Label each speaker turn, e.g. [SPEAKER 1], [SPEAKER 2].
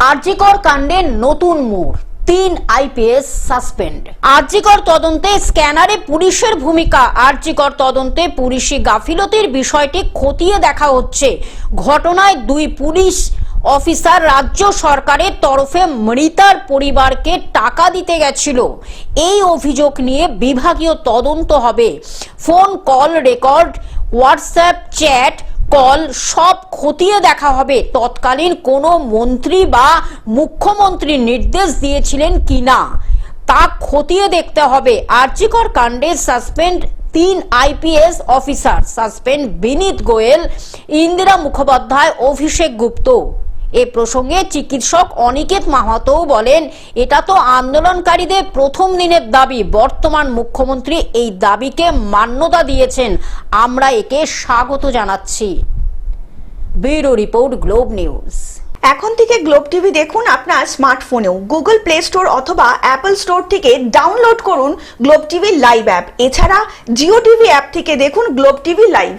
[SPEAKER 1] আরজিকর কাণ্ডে নতুন মোড়, 3 আইপিএস সাসপেন্ড। আরজিকর তদন্তে স্ক্যানারে পুলিশের ভূমিকা। আরজিকর তদন্তে পুলিশি গাফিলতির বিষয়টি খতিয়ে দেখা হচ্ছে। ঘটনায় 2 পুলিশ অফিসার রাজ্য সরকারের তরফে মৃতার পরিবারকে টাকা দিতে গেছিল। এই অভিযোগ নিয়ে বিভাগীয় তদন্ত হবে। Phone call record, WhatsApp chat, call সব খতিয়ে দেখা হবে। তৎকালীন কোনো মন্ত্রী বা মুখ্যমন্ত্রী নির্দেশ দিয়েছিলেন কিনা তা খতিয়ে দেখতে হবে। আরজিকর কাণ্ডে সাসপেন্ড 3 আইপিএস অফিসার। সাসপেন্ড বিনীত গোয়েল, ইন্দিরা মুখোপাধ্যায়, অভিষেক গুপ্ত। এ প্রসঙ্গে চিকিৎসক অনিকেত মাহাতো বলেন, এটা তো আন্দোলনকারীদের প্রথম দিনের দাবি। বর্তমান মুখ্যমন্ত্রী এই দাবিকে মান্যতা দিয়েছেন, আমরা একে স্বাগত জানাচ্ছি। Bureau report, globe news.
[SPEAKER 2] এখন থেকে গ্লোব টিভি দেখুন আপনার স্মার্টফোনেও। গুগল প্লে স্টোর অথবা অ্যাপল স্টোর থেকে ডাউনলোড করুন গ্লোব টিভি লাইভ অ্যাপ। এছাড়া জিও টিভি অ্যাপ থেকে দেখুন গ্লোব টিভি লাইভ।